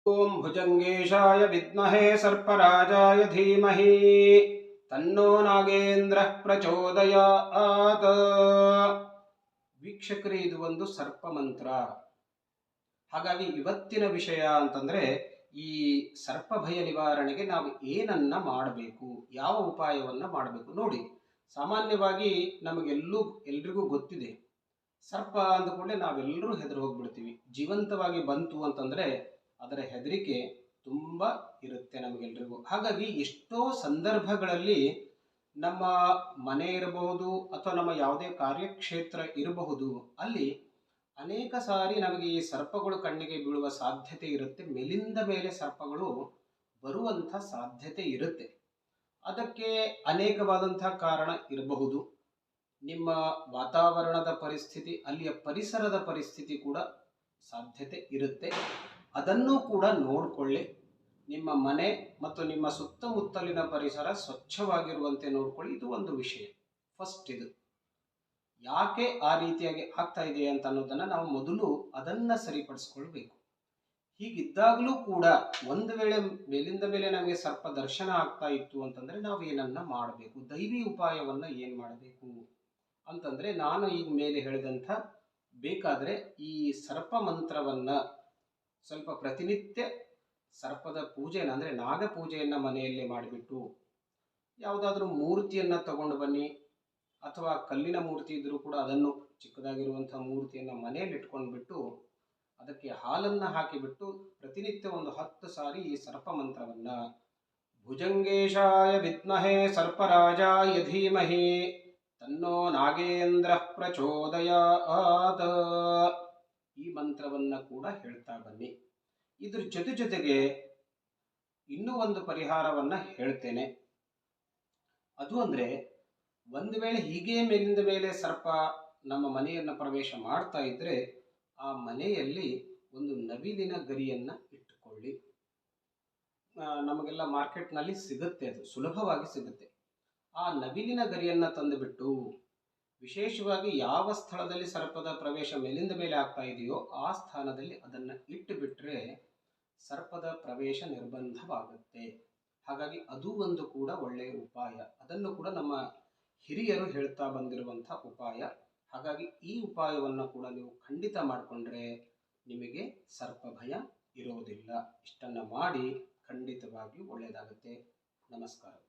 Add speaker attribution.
Speaker 1: ಓಂ ಭುಜಂಗೇಶಾಯ ವಿದ್ಮಹೇ ಸರ್ಪರಾಜಾಯ ಧೀಮಹಿ ತನ್ನೋ ನಾಗೇಂದ್ರ ಪ್ರಚೋದಯಾತ್. ವೀಕ್ಷಕರೇ, ಇದು ಒಂದು ಸರ್ಪ ಮಂತ್ರ. ಹಾಗಾಗಿ ಇವತ್ತಿನ ವಿಷಯ ಅಂತಂದ್ರೆ ಈ ಸರ್ಪ ಭಯ ನಿವಾರಣೆಗೆ ನಾವು ಏನನ್ನ ಮಾಡಬೇಕು, ಯಾವ ಉಪಾಯವನ್ನ ಮಾಡಬೇಕು. ನೋಡಿ, ಸಾಮಾನ್ಯವಾಗಿ ಎಲ್ರಿಗೂ ಗೊತ್ತಿದೆ, ಸರ್ಪ ಅಂದ ಕೂಡಲೇ ನಾವೆಲ್ಲರೂ ಹೆದರು ಹೋಗ್ಬಿಡ್ತೀವಿ. ಜೀವಂತವಾಗಿ ಬಂತು ಅಂತಂದ್ರೆ ಅದರ ಹೆದರಿಕೆ ತುಂಬ ಇರುತ್ತೆ ನಮಗೆಲ್ರಿಗೂ. ಹಾಗಾಗಿ ಎಷ್ಟೋ ಸಂದರ್ಭಗಳಲ್ಲಿ ನಮ್ಮ ಮನೆ ಇರಬಹುದು ಅಥವಾ ನಮ್ಮ ಯಾವುದೇ ಕಾರ್ಯಕ್ಷೇತ್ರ ಇರಬಹುದು, ಅಲ್ಲಿ ಅನೇಕ ಸಾರಿ ನಮಗೆ ಈ ಸರ್ಪಗಳು ಕಣ್ಣಿಗೆ ಬೀಳುವ ಸಾಧ್ಯತೆ ಇರುತ್ತೆ. ಮೇಲಿಂದ ಮೇಲೆ ಸರ್ಪಗಳು ಬರುವಂಥ ಸಾಧ್ಯತೆ ಇರುತ್ತೆ. ಅದಕ್ಕೆ ಅನೇಕವಾದಂತಹ ಕಾರಣ ಇರಬಹುದು. ನಿಮ್ಮ ವಾತಾವರಣದ ಪರಿಸ್ಥಿತಿ, ಅಲ್ಲಿಯ ಪರಿಸರದ ಪರಿಸ್ಥಿತಿ ಕೂಡ ಸಾಧ್ಯತೆ ಇರುತ್ತೆ. ಅದನ್ನು ಕೂಡ ನೋಡಿಕೊಳ್ಳಿ. ನಿಮ್ಮ ಮನೆ ಮತ್ತು ನಿಮ್ಮ ಸುತ್ತಮುತ್ತಲಿನ ಪರಿಸರ ಸ್ವಚ್ಛವಾಗಿರುವಂತೆ ನೋಡ್ಕೊಳ್ಳಿ. ಇದು ಒಂದು ವಿಷಯ. ಫಸ್ಟ್ ಇದು ಯಾಕೆ ಆ ರೀತಿಯಾಗಿ ಆಗ್ತಾ ಇದೆ ಅಂತ ಅನ್ನೋದನ್ನ ನಾವು ಮೊದಲು ಅದನ್ನ ಸರಿಪಡಿಸ್ಕೊಳ್ಬೇಕು. ಹೀಗಿದ್ದಾಗಲೂ ಕೂಡ ಒಂದು ವೇಳೆ ಮೇಲಿಂದ ಮೇಲೆ ನಮಗೆ ಸರ್ಪ ದರ್ಶನ ಆಗ್ತಾ ಇತ್ತು ಅಂತಂದ್ರೆ ನಾವು ಏನನ್ನ ಮಾಡಬೇಕು, ದೈವಿ ಉಪಾಯವನ್ನ ಏನ್ ಮಾಡಬೇಕು ಅಂತಂದ್ರೆ, ನಾನು ಈಗ ಮೇಲೆ ಹೇಳಿದಂಥ ಬೇಕಾದ್ರೆ ಈ ಸರ್ಪ ಮಂತ್ರವನ್ನ ಸ್ವಲ್ಪ ಪ್ರತಿನಿತ್ಯ ಸರ್ಪದ ಪೂಜೆಯನ್ನು ಅಂದರೆ ನಾಗ ಪೂಜೆಯನ್ನ ಮನೆಯಲ್ಲೇ ಮಾಡಿಬಿಟ್ಟು, ಯಾವುದಾದ್ರೂ ಮೂರ್ತಿಯನ್ನ ತಗೊಂಡು ಬನ್ನಿ, ಅಥವಾ ಕಲ್ಲಿನ ಮೂರ್ತಿ ಇದ್ರೂ ಕೂಡ ಅದನ್ನು ಚಿಕ್ಕದಾಗಿರುವಂತಹ ಮೂರ್ತಿಯನ್ನ ಮನೆಯಲ್ಲಿ ಇಟ್ಕೊಂಡ್ಬಿಟ್ಟು ಅದಕ್ಕೆ ಹಾಲನ್ನ ಹಾಕಿಬಿಟ್ಟು ಪ್ರತಿನಿತ್ಯ ಒಂದು 10 ಸಾರಿ ಈ ಸರ್ಪ ಮಂತ್ರವನ್ನ ಭುಜಂಗೇಶಾಯ ವಿದ್ಮಹೇ ಸರ್ಪರಾಜಾಯ ಧೀಮಹಿ ತನ್ನೋ ನಾಗೇಂದ್ರ ಪ್ರಚೋದಯಾತ್ ಈ ಮಂತ್ರವನ್ನ ಕೂಡ ಹೇಳ್ತಾ ಬನ್ನಿ. ಇದ್ರ ಜೊತೆಗೆ ಇನ್ನೂ ಒಂದು ಪರಿಹಾರವನ್ನ ಹೇಳ್ತೇನೆ. ಅದು ಅಂದ್ರೆ, ಒಂದು ವೇಳೆ ಹೀಗೆ ಮೇಲಿಂದ ಮೇಲೆ ಸರ್ಪ ನಮ್ಮ ಮನೆಯನ್ನ ಪ್ರವೇಶ ಮಾಡ್ತಾ ಇದ್ರೆ ಆ ಮನೆಯಲ್ಲಿ ಒಂದು ನವಿಲಿನ ಗರಿಯನ್ನ ಇಟ್ಟುಕೊಳ್ಳಿ. ನಮಗೆಲ್ಲ ಮಾರ್ಕೆಟ್ನಲ್ಲಿ ಸಿಗುತ್ತೆ, ಅದು ಸುಲಭವಾಗಿ ಸಿಗುತ್ತೆ. ಆ ನವಿಲಿನ ಗರಿಯನ್ನ ತಂದುಬಿಟ್ಟು ವಿಶೇಷವಾಗಿ ಯಾವ ಸ್ಥಳದಲ್ಲಿ ಸರ್ಪದ ಪ್ರವೇಶ ಮೇಲಿಂದ ಮೇಲೆ ಆಗ್ತಾ ಇದೆಯೋ ಆ ಸ್ಥಾನದಲ್ಲಿ ಅದನ್ನು ಇಟ್ಟು ಬಿಟ್ರೆ ಸರ್ಪದ ಪ್ರವೇಶ ನಿರ್ಬಂಧವಾಗುತ್ತೆ. ಹಾಗಾಗಿ ಅದು ಒಂದು ಕೂಡ ಒಳ್ಳೆಯ ಉಪಾಯ. ಅದನ್ನು ಕೂಡ ನಮ್ಮ ಹಿರಿಯರು ಹೇಳ್ತಾ ಬಂದಿರುವಂಥ ಉಪಾಯ. ಹಾಗಾಗಿ ಈ ಉಪಾಯವನ್ನು ಕೂಡ ನೀವು ಖಂಡಿತ ಮಾಡಿಕೊಂಡ್ರೆ ನಿಮಗೆ ಸರ್ಪ ಭಯ ಇರೋದಿಲ್ಲ. ಇಷ್ಟನ್ನು ಮಾಡಿ, ಖಂಡಿತವಾಗಿಯೂ ಒಳ್ಳೆಯದಾಗುತ್ತೆ. ನಮಸ್ಕಾರ.